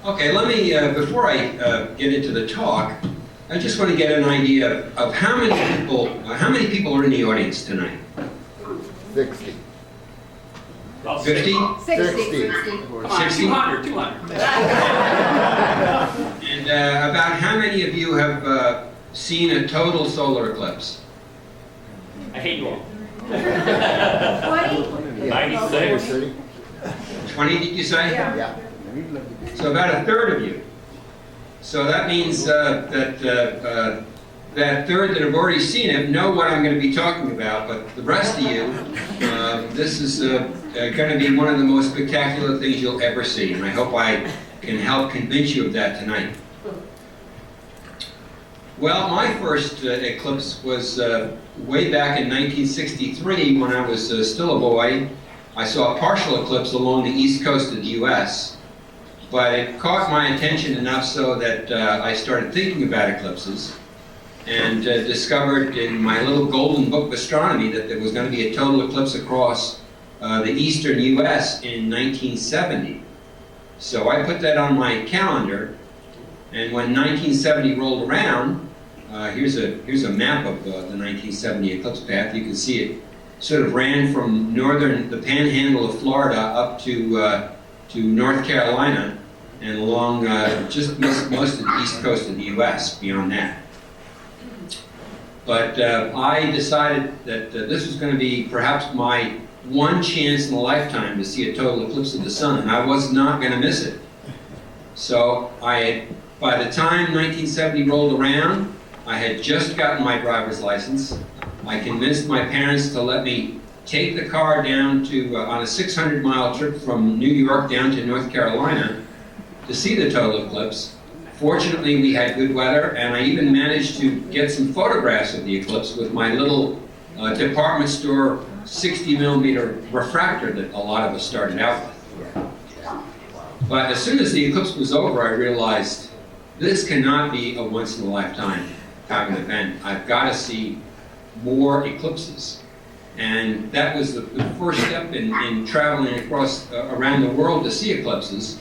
Okay, let me, before I get into the talk, I just want to get an idea of how many people are in the audience tonight? 60. 50? 60. Come on, 60? 200. And about how many of you have seen a total solar eclipse? I hate you all. 20? 96. 20, did you say? Yeah. So about a third of you. So that means that third that have already seen it know what I'm going to be talking about, but the rest of you, this is going to be one of the most spectacular things you'll ever see, and I hope I can help convince you of that tonight. Well, my first eclipse was way back in 1963 when I was still a boy. I saw a partial eclipse along the east coast of the U.S., but it caught my attention enough so that I started thinking about eclipses and discovered in my little golden book of astronomy that there was going to be a total eclipse across the eastern U.S. in 1970. So I put that on my calendar, and when 1970 rolled around, here's a map of the 1970 eclipse path. You can see it sort of ran from the panhandle of Florida up to North Carolina and along just most of the east coast of the U.S. beyond that. But I decided that this was going to be perhaps my one chance in a lifetime to see a total eclipse of the sun, and I was not going to miss it. So by the time 1970 rolled around, I had just gotten my driver's license. I convinced my parents to let me take the car down to on a 600-mile trip from New York down to North Carolina to see the total eclipse. Fortunately, we had good weather, and I even managed to get some photographs of the eclipse with my little department store 60-millimeter refractor that a lot of us started out with. But as soon as the eclipse was over, I realized this cannot be a once-in-a-lifetime kind of event. I've got to see more eclipses. And that was the first step in traveling across around the world to see eclipses.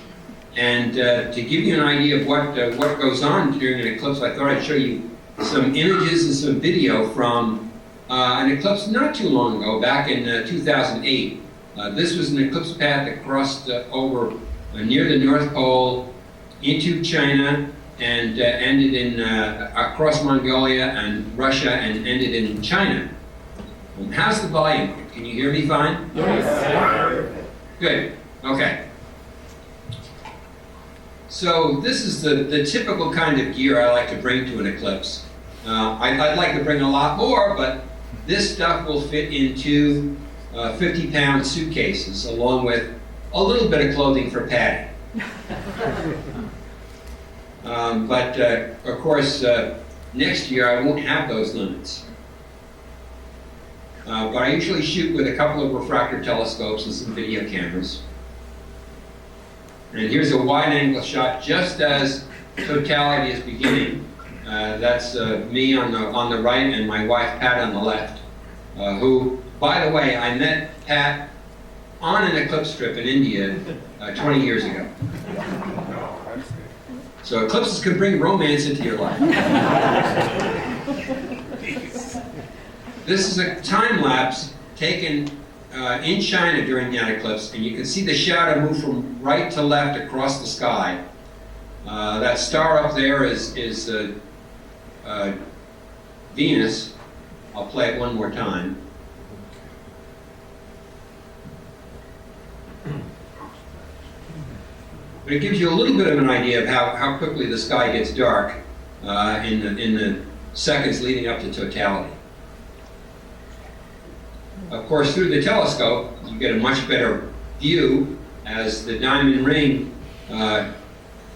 And to give you an idea of what goes on during an eclipse, I thought I'd show you some images and some video from an eclipse not too long ago, back in 2008. This was an eclipse path that crossed over near the North Pole into China and ended in across Mongolia and Russia and ended in China. How's the volume? Can you hear me fine? Yes. Good. Okay. So this is the typical kind of gear I like to bring to an eclipse. I'd like to bring a lot more, but this stuff will fit into 50-pound suitcases, along with a little bit of clothing for padding. But of course, next year I won't have those limits. But I usually shoot with a couple of refractor telescopes and some video cameras. And here's a wide-angle shot just as totality is beginning. That's me on the right and my wife Pat on the left, who, by the way, I met Pat on an eclipse trip in India 20 years ago. So eclipses can bring romance into your life. This is a time lapse taken in China during that eclipse, and you can see the shadow move from right to left across the sky. That star up there is Venus. I'll play it one more time. But it gives you a little bit of an idea of how quickly the sky gets dark in the seconds leading up to totality. Of course, through the telescope, you get a much better view as the diamond ring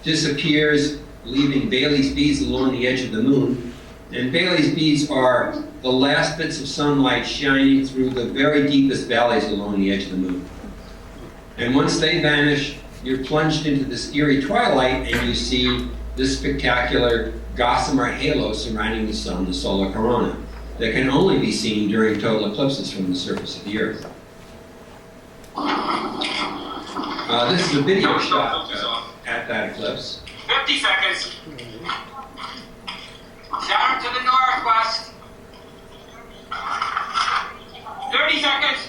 disappears, leaving Baily's beads along the edge of the moon. And Baily's beads are the last bits of sunlight shining through the very deepest valleys along the edge of the moon. And once they vanish, you're plunged into this eerie twilight, and you see this spectacular gossamer halo surrounding the sun, the solar corona, that can only be seen during total eclipses from the surface of the Earth. This is a video shot at that eclipse. 50 seconds. Shadow to the northwest. 30 seconds.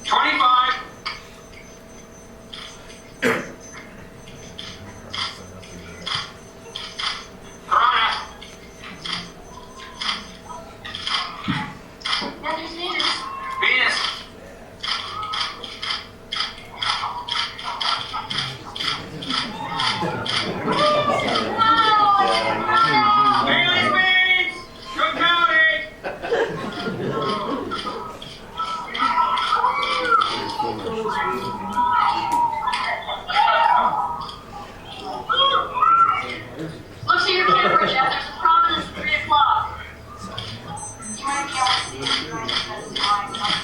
25. Corona. Venus. Bailey Beans! Good counting! Look to your camera, Jeff. There's a prominence at 3 o'clock. You might be able to see it during the time.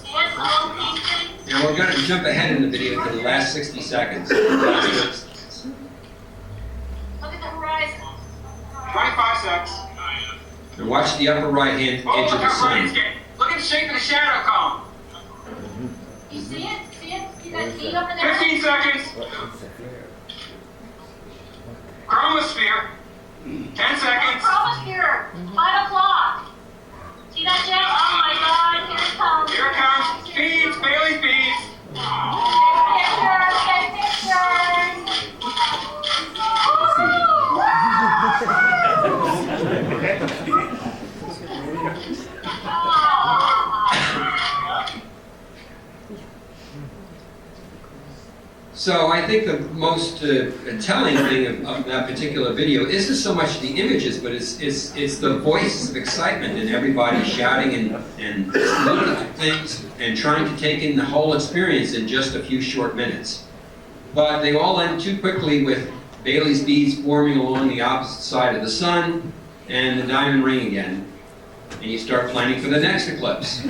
See it? The little pink thing? And we're going to jump ahead in the video to the last 60 seconds. Look at the horizon. 25 seconds. And watch the upper right-hand Oh, edge of look the how bright it's sun. getting. Look at the shape of the shadow cone. You see it? See it? See that heat up in there? 15 seconds. Chromosphere. 10 seconds. Chromosphere. 5 o'clock. See that, Jeff? Oh my God! Here it comes. Here it comes. Beans, Bailey's beans. Take pictures. So I think the most telling thing of that particular video isn't so much the images, but it's the voices of excitement and everybody shouting and looking at things and trying to take in the whole experience in just a few short minutes. But they all end too quickly with Bailey's beads forming along the opposite side of the sun and the diamond ring again. And you start planning for the next eclipse.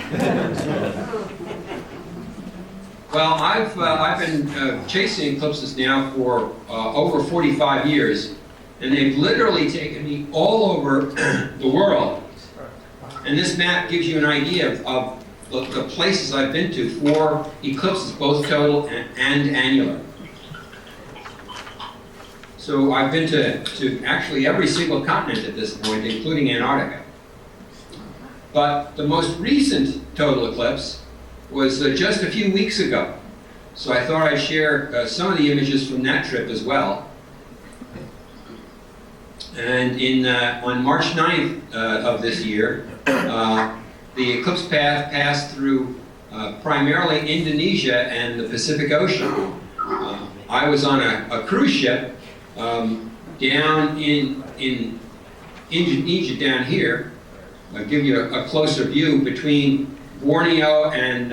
Well, I've been chasing eclipses now for over 45 years, and they've literally taken me all over the world. And this map gives you an idea of the places I've been to for eclipses, both total and annular. So I've been to actually every single continent at this point, including Antarctica. But the most recent total eclipse was just a few weeks ago. So I thought I'd share some of the images from that trip as well. And on March 9th of this year, the eclipse path passed through primarily Indonesia and the Pacific Ocean. I was on a cruise ship down in Indonesia down here. I'll give you a closer view between Borneo and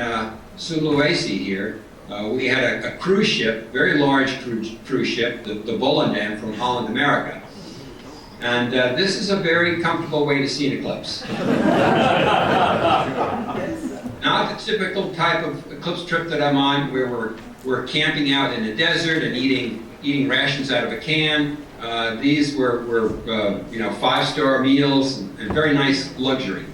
Sulawesi here. We had a cruise ship, very large cruise ship, the Volendam from Holland, America. And this is a very comfortable way to see an eclipse. Not the typical type of eclipse trip that I'm on, where we're camping out in the desert and eating rations out of a can. These were 5-star meals and very nice luxury.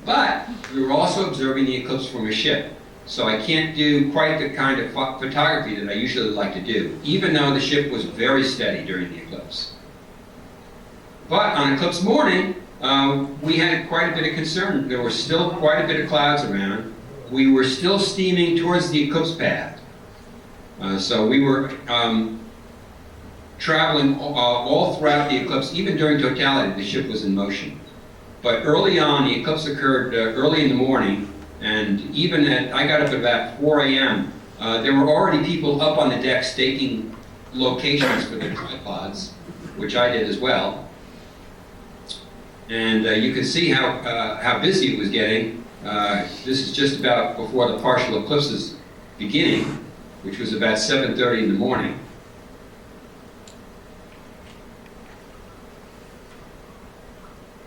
But we were also observing the eclipse from a ship. So I can't do quite the kind of photography that I usually like to do, even though the ship was very steady during the eclipse. But on eclipse morning, we had quite a bit of concern. There was still quite a bit of clouds around. We were still steaming towards the eclipse path. So we were traveling all throughout the eclipse. Even during totality, the ship was in motion. But early on, the eclipse occurred early in the morning, and even I got up at about 4 a.m. There were already people up on the deck staking locations for their tripods, which I did as well. And you can see how busy it was getting. This is just about before the partial eclipse's beginning, which was about 7:30 in the morning.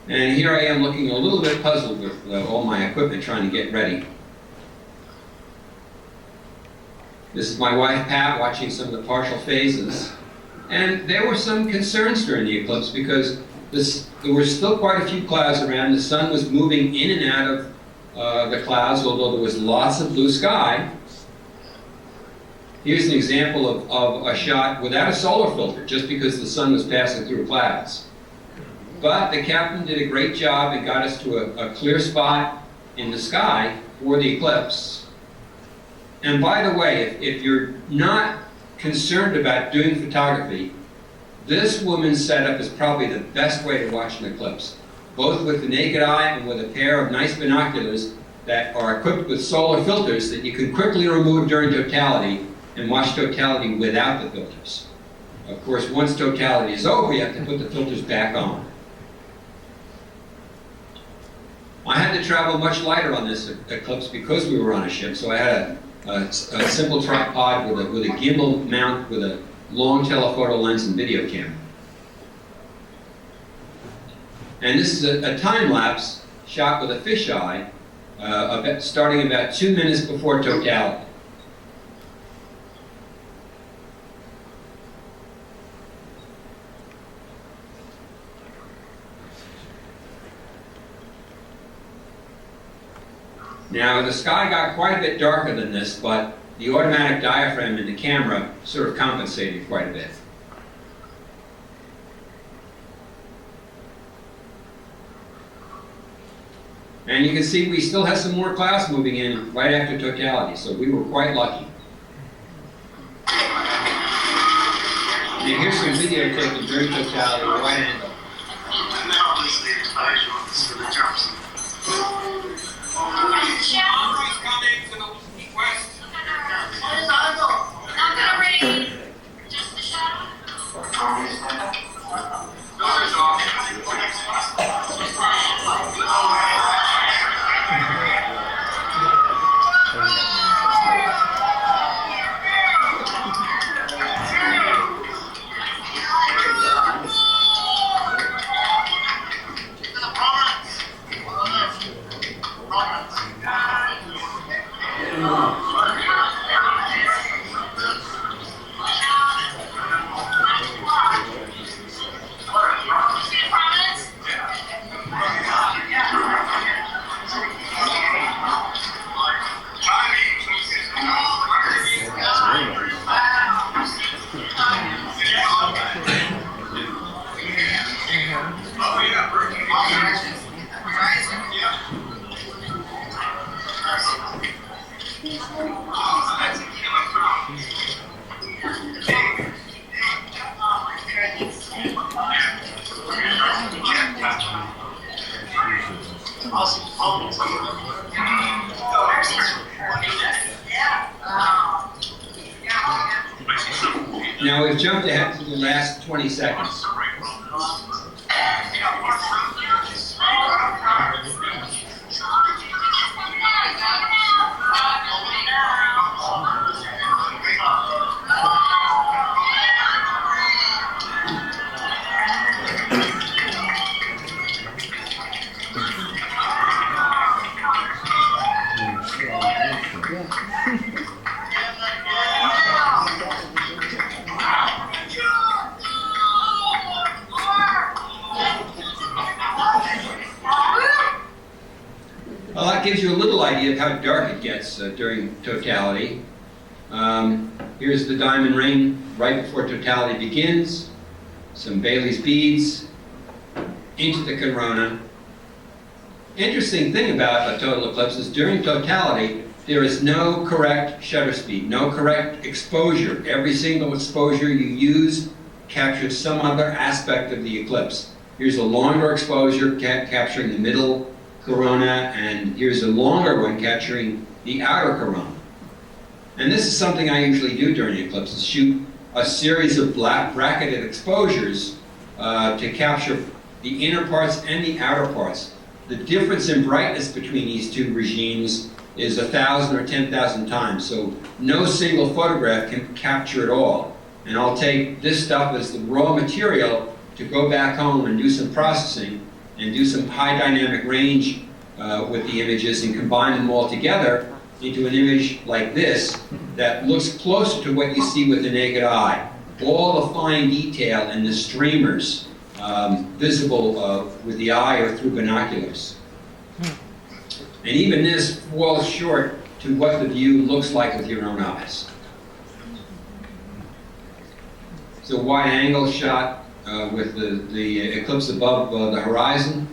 And here I am looking a little bit puzzled with all my equipment trying to get ready. This is my wife Pat watching some of the partial phases. And there were some concerns during the eclipse because there were still quite a few clouds around. The sun was moving in and out of the clouds, although there was lots of blue sky. Here's an example of a shot without a solar filter, just because the sun was passing through clouds. But the captain did a great job and got us to a clear spot in the sky for the eclipse. And by the way, if you're not concerned about doing photography, this woman's setup is probably the best way to watch an eclipse, both with the naked eye and with a pair of nice binoculars that are equipped with solar filters that you can quickly remove during totality and watch totality without the filters. Of course, once totality is over, you have to put the filters back on. I had to travel much lighter on this eclipse because we were on a ship, so I had a simple tripod with a gimbal mount with a long telephoto lens and video camera. And this is a time lapse shot with a fisheye, starting about 2 minutes before totality. Now, the sky got quite a bit darker than this, but the automatic diaphragm in the camera sort of compensated quite a bit. And you can see we still have some more clouds moving in right after totality, so we were quite lucky. And here's some video taken during totality, wide angle. Always coming to the west. Not gonna rain. Just the shadow. Doors off. Now we've jumped ahead to the last 20 seconds. Well, that gives you a little idea of how dark it gets during totality. Here's the diamond ring right before totality begins, some Bailey's beads, into the corona. Interesting thing about a total eclipse is during totality, there is no correct shutter speed, no correct exposure. Every single exposure you use captures some other aspect of the eclipse. Here's a longer exposure capturing the middle corona, and here's a longer one capturing the outer corona. And this is something I usually do during eclipses, shoot a series of black bracketed exposures to capture the inner parts and the outer parts. The difference in brightness between these two regimes is 1,000 or 10,000 times, so no single photograph can capture it all. And I'll take this stuff as the raw material to go back home and do some processing and do some high dynamic range with the images and combine them all together into an image like this that looks closer to what you see with the naked eye. All the fine detail and the streamers visible with the eye or through binoculars. And even this falls short to what the view looks like with your own eyes. It's a wide angle shot with the eclipse above the horizon.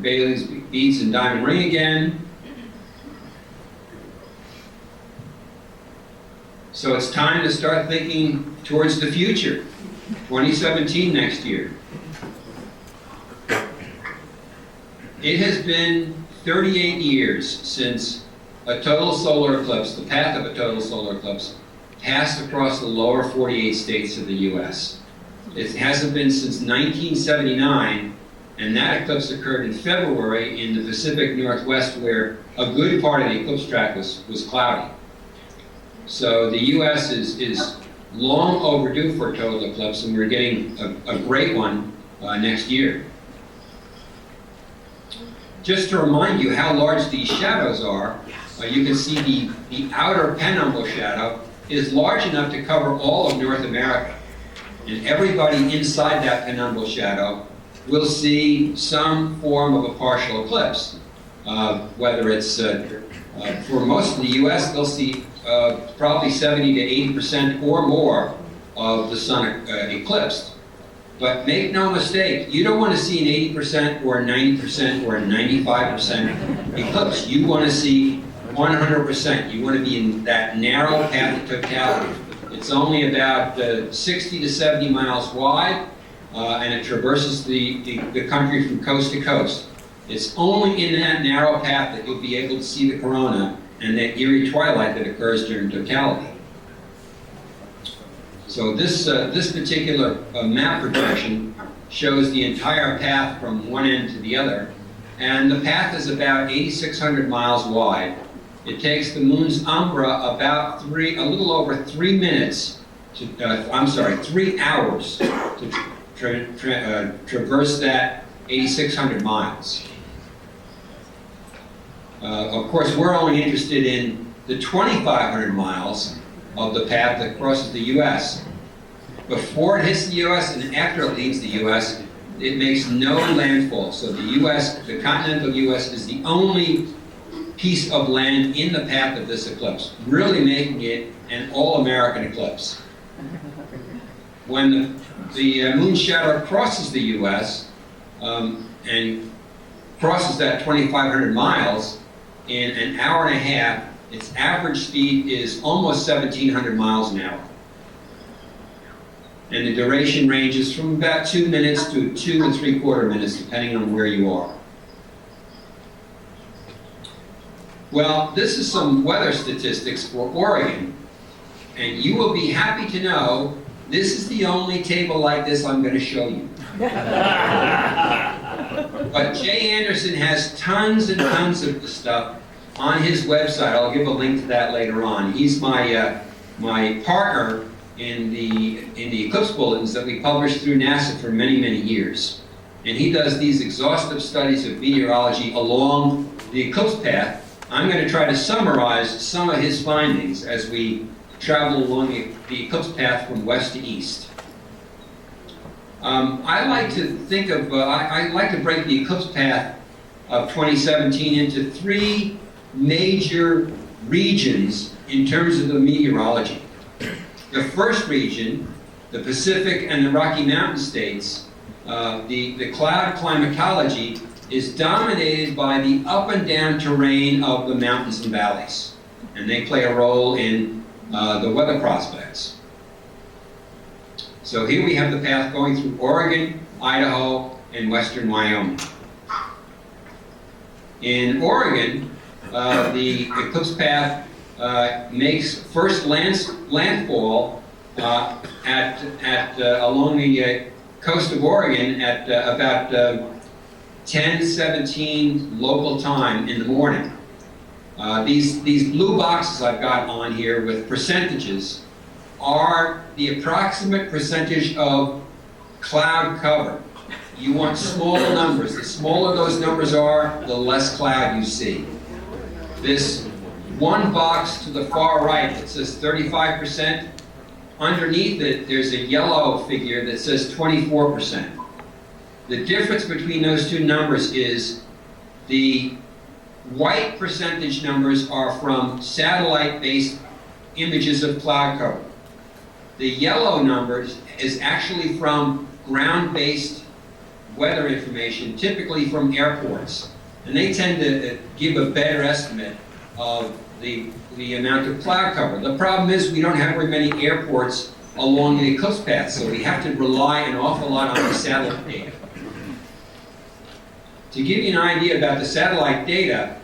Bailey's beads and diamond ring again. So it's time to start thinking towards the future. 2017 next year. It has been 38 years since a total solar eclipse, the path of a total solar eclipse, passed across the lower 48 states of the U.S. It hasn't been since 1979, and that eclipse occurred in February in the Pacific Northwest, where a good part of the eclipse track was cloudy. So the U.S. is long overdue for a total eclipse, and we're getting a great one next year. Just to remind you how large these shadows are, you can see the outer penumbral shadow is large enough to cover all of North America. And everybody inside that penumbral shadow will see some form of a partial eclipse. Whether it's, for most of the U.S., they'll see probably 70 to 80% or more of the sun eclipsed. But make no mistake, you don't want to see an 80% or a 90% or a 95% eclipse. You want to see 100%. You want to be in that narrow path of totality. It's only about 60 to 70 miles wide, and it traverses the country from coast to coast. It's only in that narrow path that you'll be able to see the corona and that eerie twilight that occurs during totality. So this particular map projection shows the entire path from one end to the other, and the path is about 8,600 miles wide. It takes the moon's umbra about a little over 3 minutes to, 3 hours to traverse that 8,600 miles. Of course, we're only interested in the 2,500 miles of the path that crosses the U.S. Before it hits the U.S. and after it leaves the U.S., it makes no landfall. So the U.S., the continental U.S., is the only piece of land in the path of this eclipse, really making it an all-American eclipse. When the moon shadow crosses the U.S. And crosses that 2,500 miles in an hour and a half, its average speed is almost 1,700 miles an hour. And the duration ranges from about 2 minutes to 2 3/4 minutes, depending on where you are. Well, this is some weather statistics for Oregon, and you will be happy to know this is the only table like this I'm going to show you. But Jay Anderson has tons and tons of the stuff on his website. I'll give a link to that later on. He's my partner in the eclipse bulletins that we published through NASA for many, many years. And he does these exhaustive studies of meteorology along the eclipse path. I'm going to try to summarize some of his findings as we travel along the eclipse path from west to east. I like to think of, I like to break the eclipse path of 2017 into 3 major regions in terms of the meteorology. The first region, the Pacific and the Rocky Mountain states, the cloud climatology is dominated by the up and down terrain of the mountains and valleys. And they play a role in the weather prospects. So here we have the path going through Oregon, Idaho, and western Wyoming. In Oregon, the eclipse path makes first landfall along the coast of Oregon at about 10:17 local time in the morning. These blue boxes I've got on here with percentages are the approximate percentage of cloud cover. You want small numbers. The smaller those numbers are, the less cloud you see. This one box to the far right that says 35%, underneath it there's a yellow figure that says 24%. The difference between those two numbers is the white percentage numbers are from satellite-based images of cloud cover. The yellow numbers is actually from ground-based weather information, typically from airports. And they tend to give a better estimate of the amount of cloud cover. The problem is we don't have very many airports along the eclipse path, so we have to rely an awful lot on the satellite data. To give you an idea about the satellite data,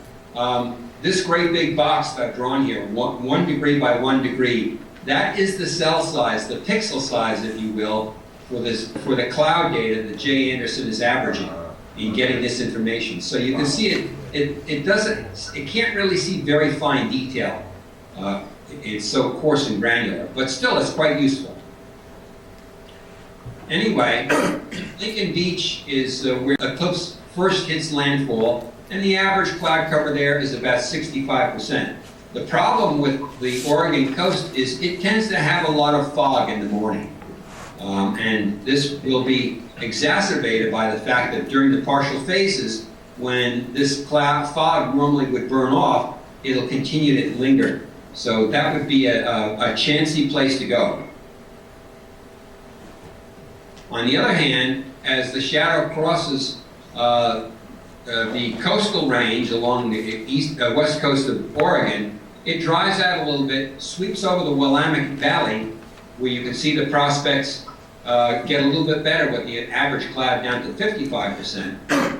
this great big box that I've drawn here, 1 degree by 1 degree, that is the cell size, the pixel size, if you will, for the cloud data that Jay Anderson is averaging in getting this information. So you can see it can't really see very fine detail. It's so coarse and granular, but still it's quite useful. Anyway, Lincoln Beach is where eclipse first hits landfall, and the average cloud cover there is about 65%. The problem with the Oregon coast is it tends to have a lot of fog in the morning. And this will be exacerbated by the fact that during the partial phases, when this cloud fog normally would burn off, it'll continue to linger. So that would be a chancy place to go. On the other hand, as the shadow crosses the coastal range along the west coast of Oregon, it dries out a little bit, sweeps over the Willamette Valley, where you can see the prospects get a little bit better with the average cloud down to 55%.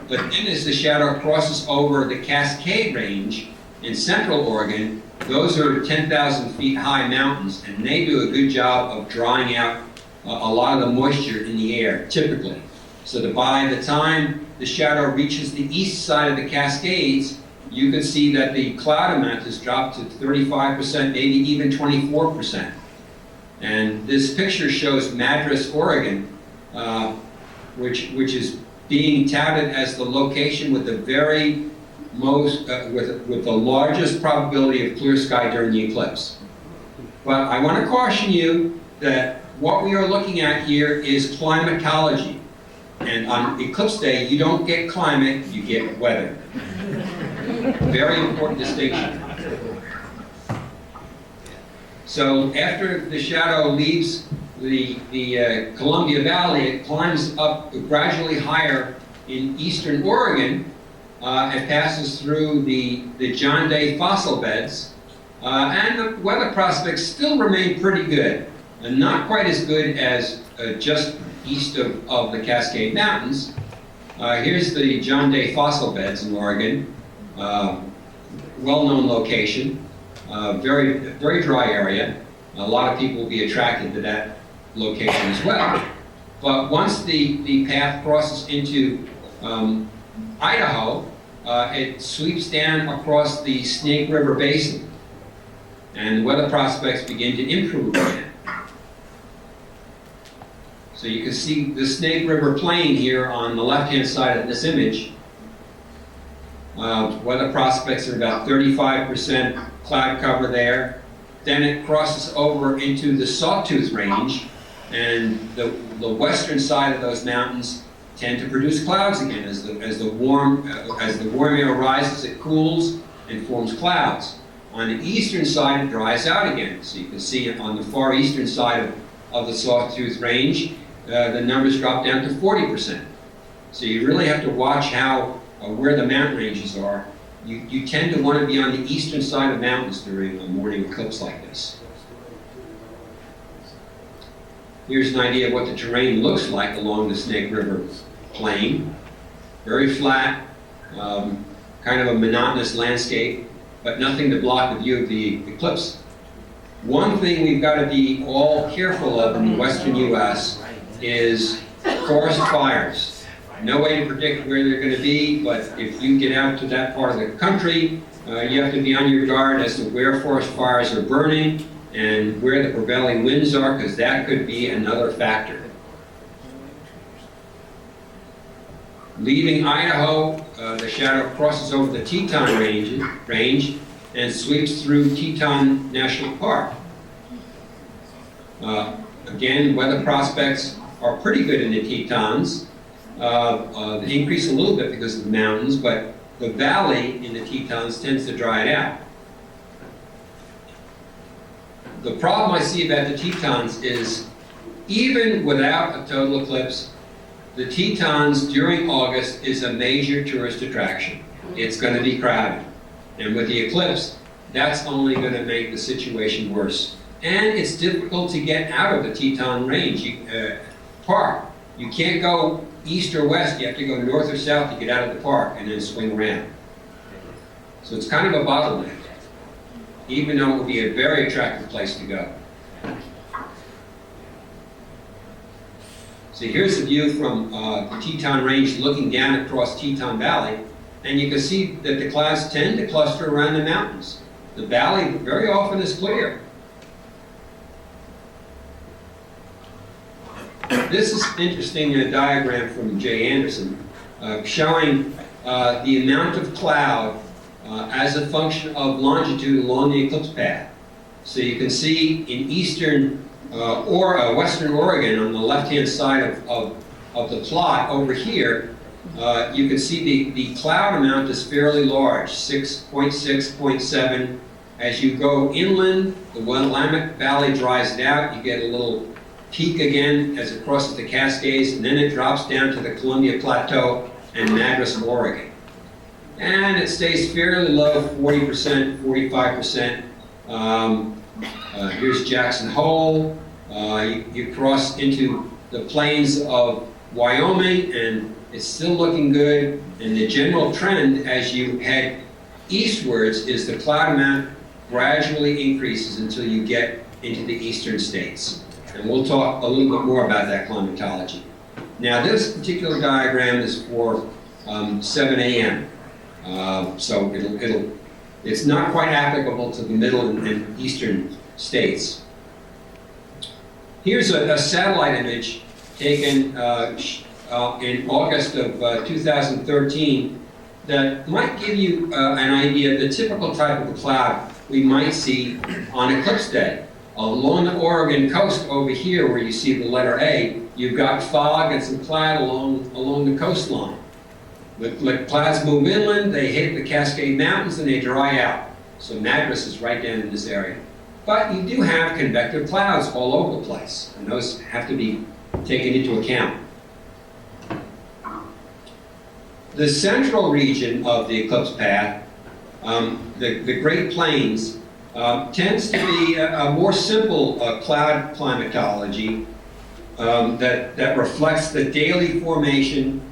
But then as the shadow crosses over the Cascade Range in central Oregon, those are 10,000 feet high mountains, and they do a good job of drying out a lot of the moisture in the air, typically. So that by the time the shadow reaches the east side of the Cascades, you can see that the cloud amount has dropped to 35%, maybe even 24%. And this picture shows Madras, Oregon, which is being touted as the location with the very most, with the largest probability of clear sky during the eclipse. But I want to caution you that what we are looking at here is climatology. And on eclipse day, you don't get climate, you get weather. Very important distinction. So after the shadow leaves the Columbia Valley, it climbs up gradually higher in eastern Oregon. It passes through the John Day fossil beds, and the weather prospects still remain pretty good, and not quite as good as just east of the Cascade Mountains. Here's the John Day fossil beds in Oregon, well-known location, very, very dry area. A lot of people will be attracted to that location as well. But once the path crosses into Idaho, it sweeps down across the Snake River Basin, and the weather prospects begin to improve again. So you can see the Snake River Plain here on the left-hand side of this image. Weather prospects are about 35% cloud cover there. Then it crosses over into the Sawtooth Range, and the western side of those mountains tend to produce clouds again. As the warm air rises, it cools and forms clouds. On the eastern side, it dries out again. So you can see on the far eastern side of the Sawtooth Range, the numbers drop down to 40%. So you really have to watch where the mountain ranges are. You tend to want to be on the eastern side of mountains during a morning eclipse like this. Here's an idea of what the terrain looks like along the Snake River Plain. Very flat, kind of a monotonous landscape, but nothing to block the view of the eclipse. One thing we've got to be all careful of in the western U.S. is forest fires. No way to predict where they're going to be, but if you get out to that part of the country, you have to be on your guard as to where forest fires are burning and where the prevailing winds are, because that could be another factor. Leaving Idaho, the shadow crosses over the Teton range and sweeps through Teton National Park. Again, weather prospects are pretty good in the Tetons. They increase a little bit because of the mountains, but the valley in the Tetons tends to dry it out. The problem I see about the Tetons is, even without a total eclipse, the Tetons during August is a major tourist attraction. It's going to be crowded. And with the eclipse, that's only going to make the situation worse. And it's difficult to get out of the Teton range park. You can't go east or west, you have to go north or south to get out of the park and then swing around. So it's kind of a bottleneck, even though it would be a very attractive place to go. So here's a view from the Teton Range looking down across Teton Valley, and you can see that the clouds tend to cluster around the mountains. The valley very often is clear. This is interesting, a diagram from Jay Anderson showing the amount of cloud as a function of longitude along the eclipse path. So you can see in eastern or western Oregon on the left-hand side of the plot over here, you can see the cloud amount is fairly large, 6.6, 0.7. As you go inland, the Willamette Valley dries out, you get a little peak again as it crosses the Cascades, and then it drops down to the Columbia Plateau and Madras, Oregon. And it stays fairly low, 40%, 45%. Here's Jackson Hole. You cross into the plains of Wyoming, and it's still looking good. And the general trend as you head eastwards is the cloud amount gradually increases until you get into the eastern states. And we'll talk a little bit more about that climatology. Now, this particular diagram is for 7 a.m. So it's not quite applicable to the middle and eastern states. Here's a satellite image taken in August of 2013 that might give you an idea of the typical type of cloud we might see on eclipse day. Along the Oregon coast over here, where you see the letter A, you've got fog and some cloud along the coastline. The clouds move inland, they hit the Cascade Mountains, and they dry out. So Madras is right down in this area. But you do have convective clouds all over the place, and those have to be taken into account. The central region of the eclipse path, the Great Plains, tends to be a more simple cloud climatology that reflects the daily formation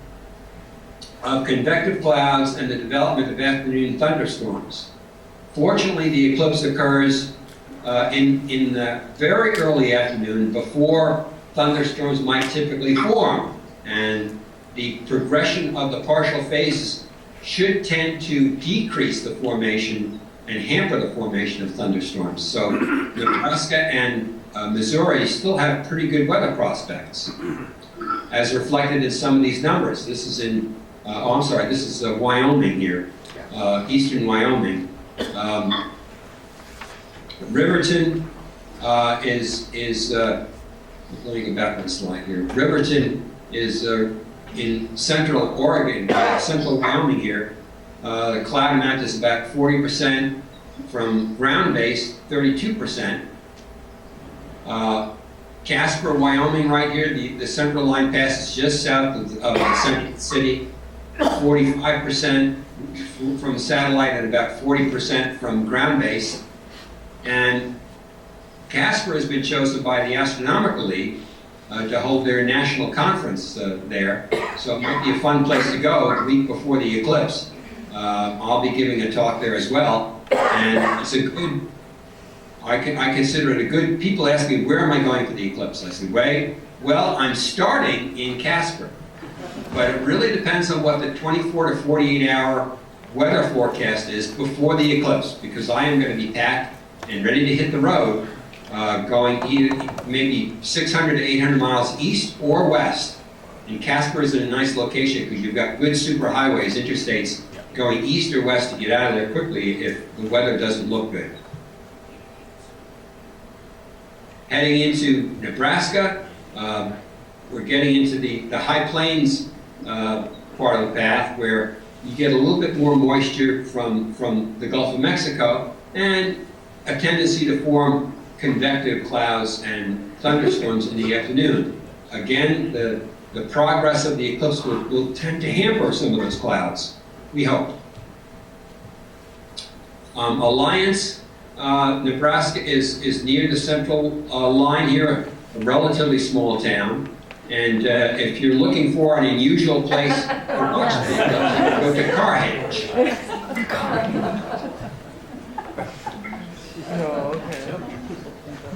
of convective clouds and the development of afternoon thunderstorms. Fortunately, the eclipse occurs in the very early afternoon before thunderstorms might typically form, and the progression of the partial phases should tend to decrease the formation and hamper the formation of thunderstorms. So Nebraska and Missouri still have pretty good weather prospects, as reflected in some of these numbers. This is in, this is Wyoming here, eastern Wyoming. Riverton is let me go back one slide here. Riverton is in central Oregon, central Wyoming here. The cloud amount is about 40% from ground base, 32%. Casper, Wyoming, right here, the central line passes just south of the central city, 45% from satellite and about 40% from ground base. And Casper has been chosen by the Astronomical League to hold their national conference there. So it might be a fun place to go the week before the eclipse. I'll be giving a talk there as well. And it's a good, I consider it a good, people ask me, where am I going for the eclipse? I said, well, I'm starting in Casper. But it really depends on what the 24 to 48 hour weather forecast is before the eclipse, because I am going to be packed and ready to hit the road, going either maybe 600 to 800 miles east or west. And Casper is in a nice location because you've got good superhighways, interstates, going east or west to get out of there quickly if the weather doesn't look good. Heading into Nebraska, we're getting into the high plains part of the path where you get a little bit more moisture from the Gulf of Mexico and a tendency to form convective clouds and thunderstorms in the afternoon. Again, the progress of the eclipse will tend to hamper some of those clouds, we hope. Alliance, Nebraska is near the central line here, a relatively small town. And if you're looking for an unusual place to watch the eclipse, go to Carhenge.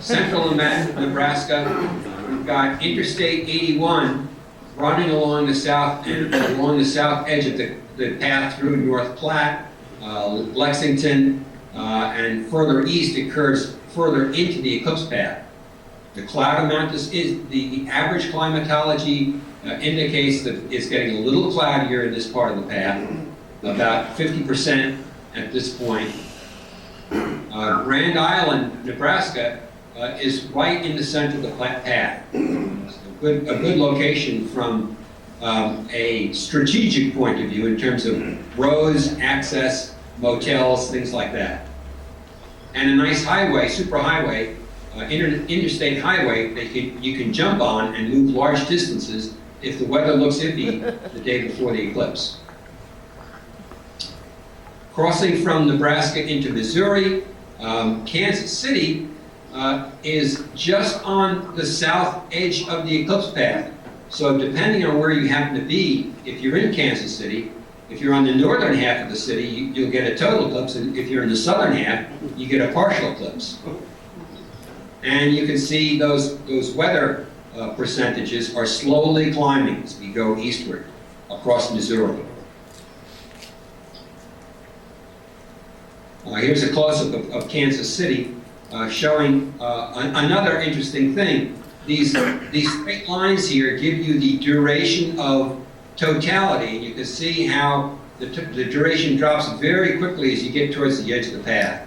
Central Nebraska, we've got Interstate 81 running along the south edge of the path through North Platte, Lexington, and further east it curves further into the eclipse path. The cloud amount is the average climatology indicates that it's getting a little cloudier in this part of the path, about 50% at this point. Grand Island, Nebraska, is right in the center of the path. It's a good location from a strategic point of view in terms of roads, access, motels, things like that. And a nice highway, superhighway, interstate highway that you can jump on and move large distances if the weather looks iffy the day before the eclipse. Crossing from Nebraska into Missouri, Kansas City is just on the south edge of the eclipse path. So depending on where you happen to be, if you're in Kansas City, if you're on the northern half of the city, you'll get a total eclipse, and if you're in the southern half, you get a partial eclipse. And you can see those weather percentages are slowly climbing as we go eastward across Missouri. Here's a close-up of Kansas City showing another interesting thing. These straight lines here give you the duration of totality. You can see how the duration drops very quickly as you get towards the edge of the path.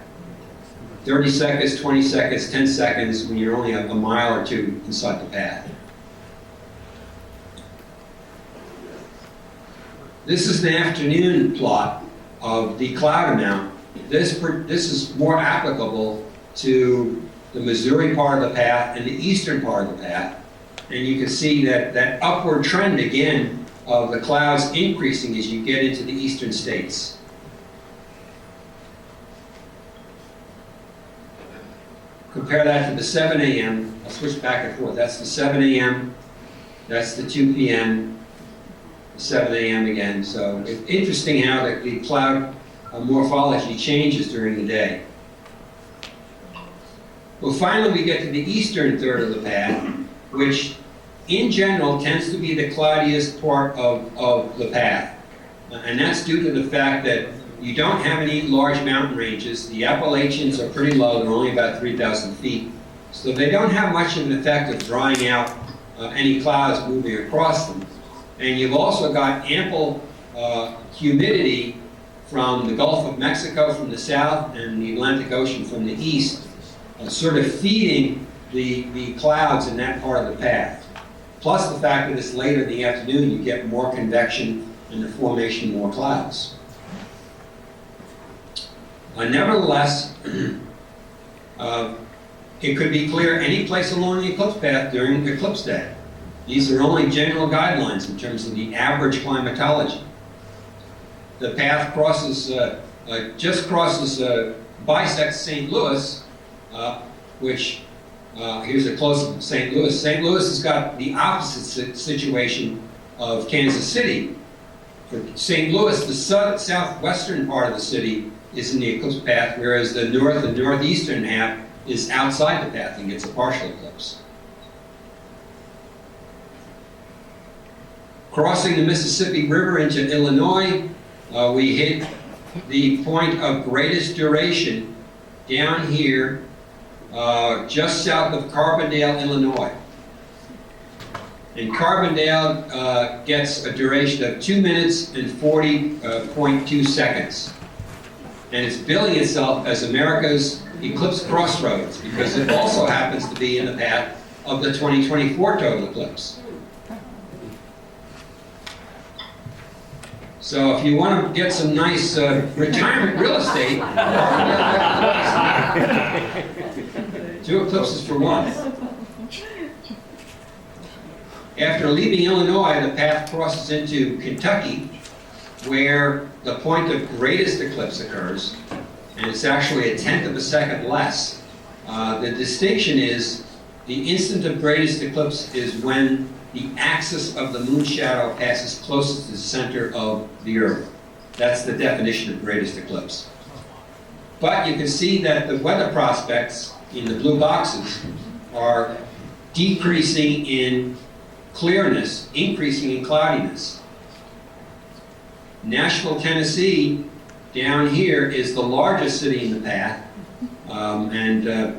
30 seconds, 20 seconds, 10 seconds when you're only a mile or two inside the path. This is an afternoon plot of the cloud amount. This is more applicable to the Missouri part of the path and the eastern part of the path. And you can see that upward trend again of the clouds increasing as you get into the eastern states. Compare that to the 7 a.m. I'll switch back and forth. That's the 7 a.m. That's the 2 p.m. The 7 a.m. again. So it's interesting how the cloud morphology changes during the day. Well, finally we get to the eastern third of the path, which in general tends to be the cloudiest part of the path. And that's due to the fact that you don't have any large mountain ranges. The Appalachians are pretty low, they're only about 3,000 feet. So they don't have much of an effect of drying out any clouds moving across them. And you've also got ample humidity from the Gulf of Mexico from the south and the Atlantic Ocean from the east, sort of feeding the clouds in that part of the path. Plus the fact that it's later in the afternoon, you get more convection and the formation of more clouds. Nevertheless, it could be clear any place along the eclipse path during eclipse day. These are only general guidelines in terms of the average climatology. The path bisects St. Louis, which, here's a close-up of St. Louis. St. Louis has got the opposite situation of Kansas City. For St. Louis, the southwestern part of the city is in the eclipse path, whereas the north and northeastern half is outside the path and gets a partial eclipse. Crossing the Mississippi River into Illinois, we hit the point of greatest duration down here, just south of Carbondale, Illinois. And Carbondale gets a duration of 2 minutes and 40.2 seconds. And it's billing itself as America's eclipse crossroads because it also happens to be in the path of the 2024 total eclipse. So if you want to get some nice 2 eclipses for 1. After leaving Illinois, the path crosses into Kentucky, where the point of greatest eclipse occurs, and it's actually 1/10 of a second less. The distinction is the instant of greatest eclipse is when the axis of the moon shadow passes closest to the center of the Earth. That's the definition of greatest eclipse. But you can see that the weather prospects in the blue boxes are decreasing in clearness, increasing in cloudiness. Nashville, Tennessee, down here, is the largest city in the path, and the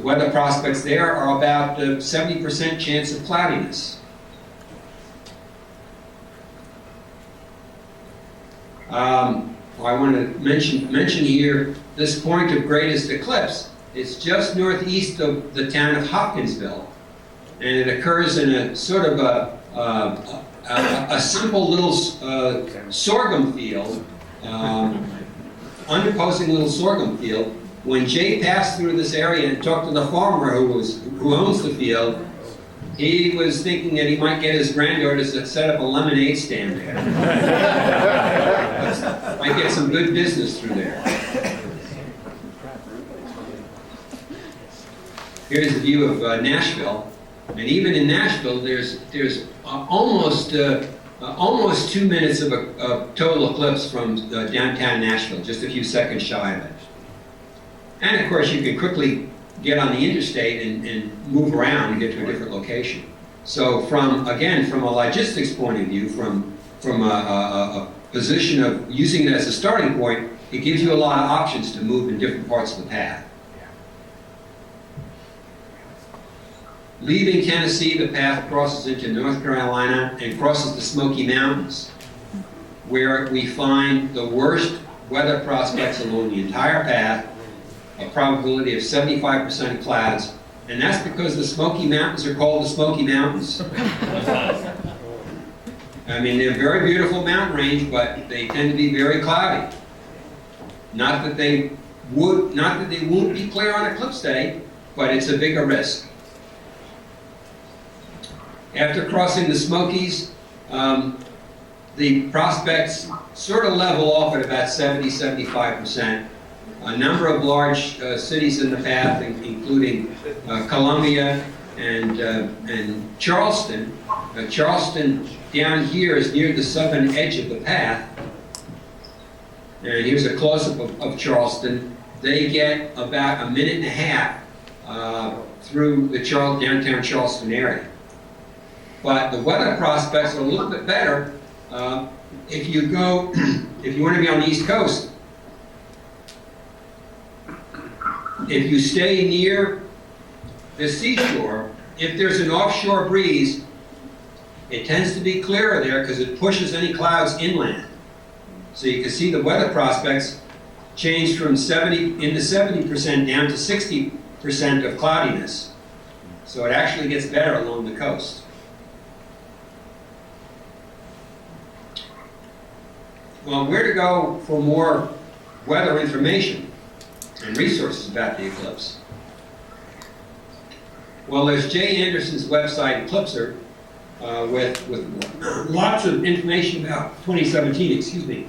weather prospects there are about 70% chance of cloudiness. I want to mention here this point of greatest eclipse. It's just northeast of the town of Hopkinsville, and it occurs in a sort of a simple little sorghum field, underposing little sorghum field. When Jay passed through this area and talked to the farmer who owns the field, he was thinking that he might get his granddaughters to set up a lemonade stand there. Might get some good business through there. Here's a view of Nashville, and even in Nashville, there's almost 2 minutes of a total eclipse from downtown Nashville, just a few seconds shy of it. And of course, you can quickly get on the interstate and move around and get to a different location. So from a logistics point of view, from a position of using it as a starting point, it gives you a lot of options to move in different parts of the path. Leaving Tennessee, the path crosses into North Carolina and crosses the Smoky Mountains, where we find the worst weather prospects along the entire path, a probability of 75% clouds, and that's because the Smoky Mountains are called the Smoky Mountains. I mean, they're a very beautiful mountain range, but they tend to be very cloudy. Not that they won't be clear on eclipse day, but it's a bigger risk. After crossing the Smokies, the prospects sort of level off at about 70-75%. A number of large cities in the path, including Columbia and Charleston. Charleston down here is near the southern edge of the path. And here's a close-up of Charleston. They get about 1.5 minutes through the downtown Charleston area. But the weather prospects are a little bit better if you want to be on the East Coast. If you stay near the seashore, if there's an offshore breeze, it tends to be clearer there because it pushes any clouds inland. So you can see the weather prospects change from 70% down to 60% of cloudiness. So it actually gets better along the coast. Well, where to go for more weather information and resources about the eclipse? Well, there's Jay Anderson's website, Eclipser, with lots of information about 2017, excuse me.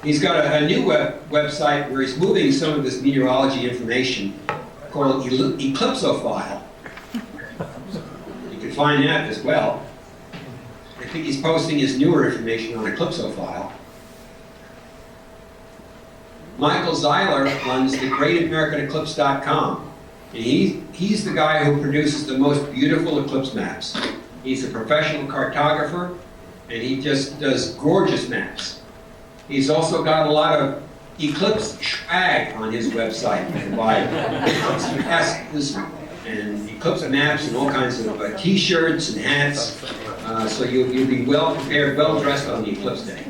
He's got a new website where he's moving some of this meteorology information called Eclipsophile. You can find that as well. I think he's posting his newer information on Eclipsophile. Michael Zeiler runs the GreatAmericanEclipse.com, and he's the guy who produces the most beautiful eclipse maps. He's a professional cartographer, and he just does gorgeous maps. He's also got a lot of eclipse swag on his website. You can buy eclipse passes and eclipse maps and all kinds of t-shirts and hats. So you'll be well prepared, well dressed on the eclipse day.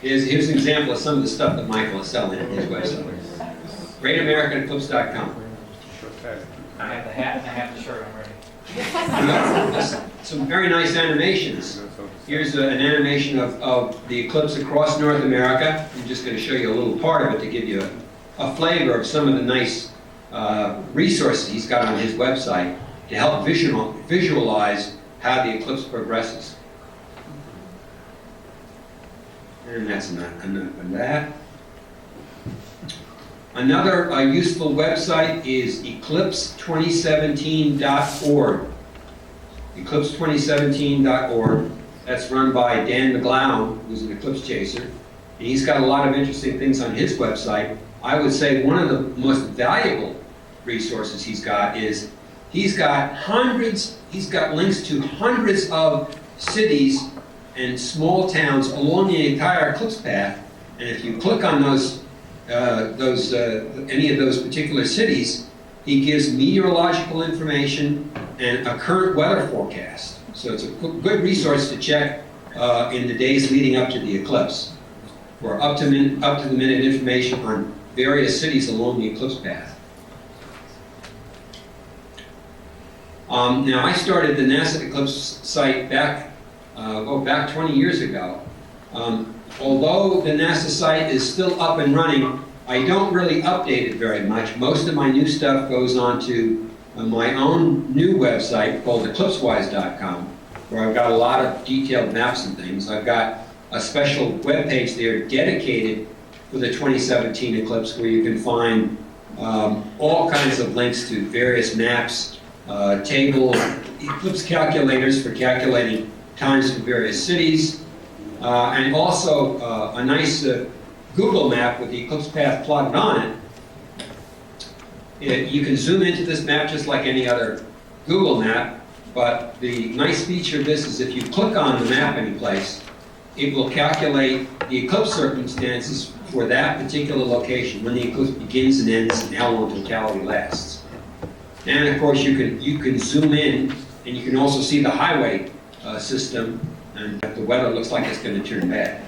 Here's an example of some of the stuff that Michael is selling on his website. GreatAmericanEclipse.com. I have the hat and I have the shirt, I'm ready. Some very nice animations. Here's an animation of the eclipse across North America. I'm just going to show you a little part of it to give you a flavor of some of the nice resources he's got on his website to help visualize how the eclipse progresses. And that's enough of that. Another useful website is eclipse2017.org. Eclipse2017.org. That's run by Dan McGlown, who's an eclipse chaser. And he's got a lot of interesting things on his website. I would say one of the most valuable resources he's got is he's got links to hundreds of cities and small towns along the entire eclipse path. And if you click on any of those particular cities, he gives meteorological information and a current weather forecast. So it's a good resource to check in the days leading up to the eclipse for up to the minute information on various cities along the eclipse path. Now I started the NASA Eclipse site back 20 years ago. Although the NASA site is still up and running, I don't really update it very much. Most of my new stuff goes on to my own new website called eclipsewise.com, where I've got a lot of detailed maps and things. I've got a special web page there dedicated for the 2017 eclipse, where you can find all kinds of links to various maps, tables, eclipse calculators for calculating times for various cities, and also a nice Google map with the eclipse path plotted on it. You can zoom into this map just like any other Google map, but the nice feature of this is if you click on the map anyplace, it will calculate the eclipse circumstances for that particular location, when the eclipse begins and ends, and how long totality lasts. And of course, you can zoom in, and you can also see the highway system, and the weather looks like it's going to turn bad.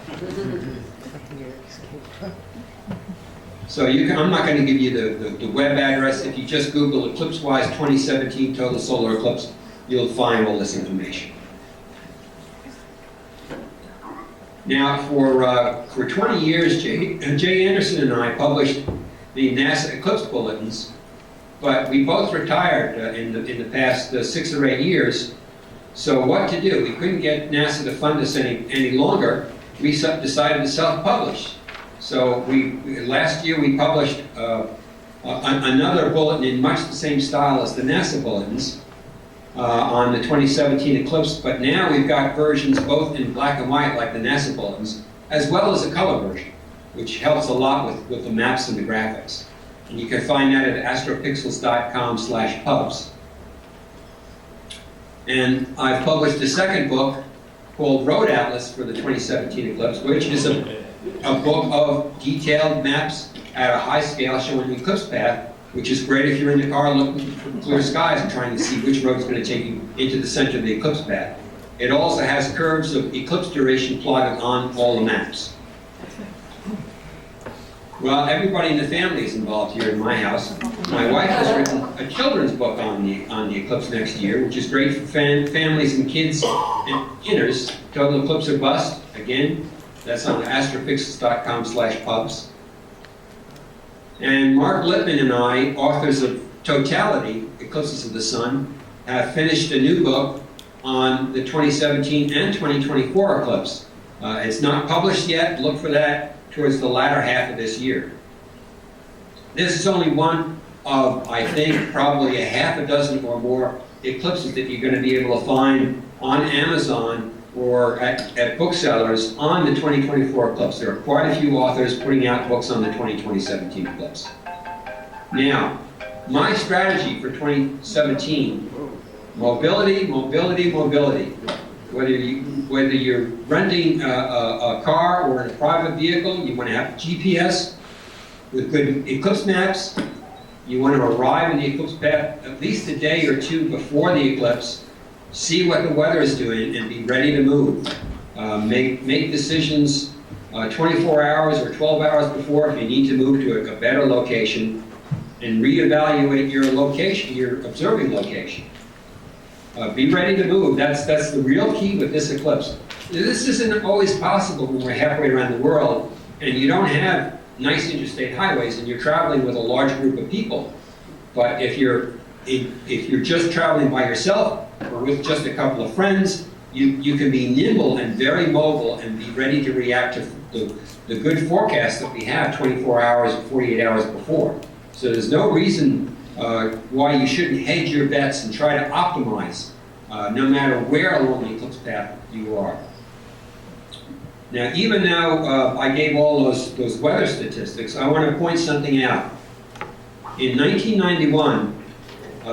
So I'm not going to give you the web address. If you just Google Eclipsewise 2017 total solar eclipse, you'll find all this information. Now, for 20 years, Jay Anderson and I published the NASA eclipse bulletins, but we both retired in the past 6 or 8 years. So what to do? We couldn't get NASA to fund us any longer. We decided to self-publish. So last year we published another bulletin in much the same style as the NASA bulletins on the 2017 eclipse, but now we've got versions both in black and white like the NASA bulletins, as well as a color version, which helps a lot with the maps and the graphics. And you can find that at astropixels.com/pubs. And I've published a second book called Road Atlas for the 2017 eclipse, which is a book of detailed maps at a high scale showing the eclipse path, which is great if you're in the car looking for clear skies and trying to see which road is going to take you into the center of the eclipse path. It also has curves of eclipse duration plotted on all the maps. Well, everybody in the family is involved here in my house. My wife has written a children's book on the eclipse next year, which is great for families and kids and beginners. Total Eclipse or Bust, again, that's on astropixels.com/pubs. And Mark Lippman and I, authors of Totality, Eclipses of the Sun, have finished a new book on the 2017 and 2024 eclipse. It's not published yet. Look for that towards the latter half of this year. This is only one of, I think, probably a half a dozen or more eclipses that you're going to be able to find on Amazon or at booksellers on the 2024 eclipse. There are quite a few authors putting out books on the 2017 eclipse. Now, my strategy for 2017, mobility, mobility, mobility. Whether you're renting a car or in a private vehicle, you want to have GPS with good eclipse maps. You want to arrive in the eclipse path at least a day or two before the eclipse, see what the weather is doing, and be ready to move. Make decisions 24 hours or 12 hours before if you need to move to a better location, and reevaluate your location, your observing location. Be ready to move. That's the real key with this eclipse. This isn't always possible when we're halfway around the world and you don't have nice interstate highways and you're traveling with a large group of people. But if you're just traveling by yourself or with just a couple of friends, you can be nimble and very mobile and be ready to react to the good forecast that we have 24 hours, 48 hours before. So there's no reason why you shouldn't hedge your bets and try to optimize no matter where along the eclipse path you are. Now, even though I gave all those weather statistics, I want to point something out. In 1991,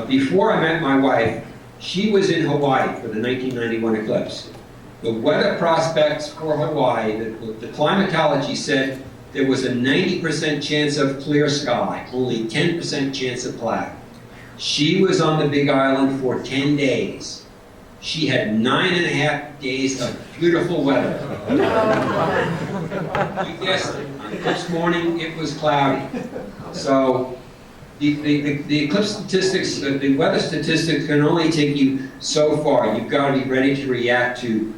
before I met my wife, she was in Hawaii for the 1991 eclipse. The weather prospects for Hawaii, the climatology said there was a 90% chance of clear sky, only 10% chance of cloud. She was on the Big Island for 10 days. She had 9.5 days of beautiful weather. You guessed it. This morning it was cloudy. So the eclipse statistics, the weather statistics can only take you so far. You've got to be ready to react to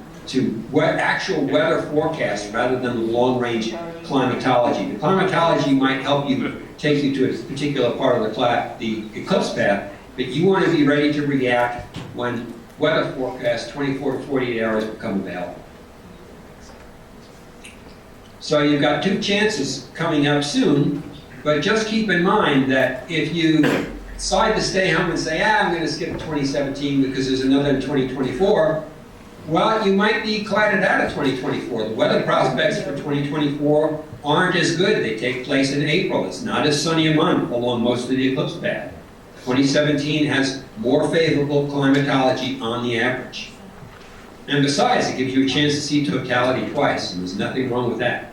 actual weather forecasts rather than the long-range climatology. The climatology might help you take you to a particular part of the eclipse path, but you want to be ready to react when weather forecasts 24 to 48 hours become available. So you've got 2 chances coming up soon, but just keep in mind that if you decide to stay home and say, I'm going to skip 2017 because there's another in 2024, well, you might be clouded out of 2024. The weather prospects for 2024 aren't as good. They take place in April. It's not as sunny a month along most of the eclipse path. 2017 has more favorable climatology on the average. And besides, it gives you a chance to see totality twice, and there's nothing wrong with that.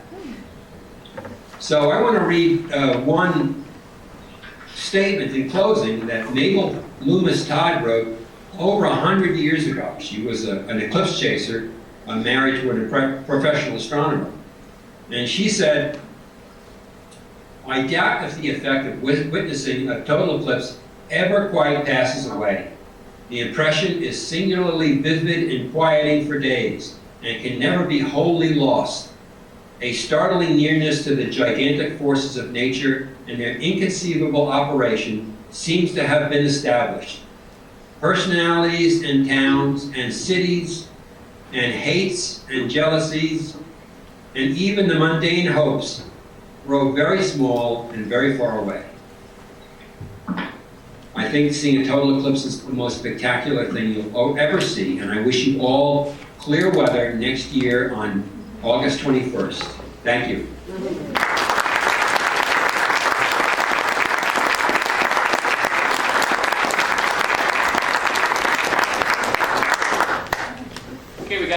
So I want to read one statement in closing that Mabel Loomis Todd wrote over 100 years ago. She was an eclipse chaser married to a professional astronomer. And she said, I doubt if the effect of witnessing a total eclipse ever quite passes away. The impression is singularly vivid and quieting for days, and can never be wholly lost. A startling nearness to the gigantic forces of nature and their inconceivable operation seems to have been established. Personalities and towns and cities and hates and jealousies and even the mundane hopes grow very small and very far away. I think seeing a total eclipse is the most spectacular thing you'll ever see, and I wish you all clear weather next year on August 21st. Thank you.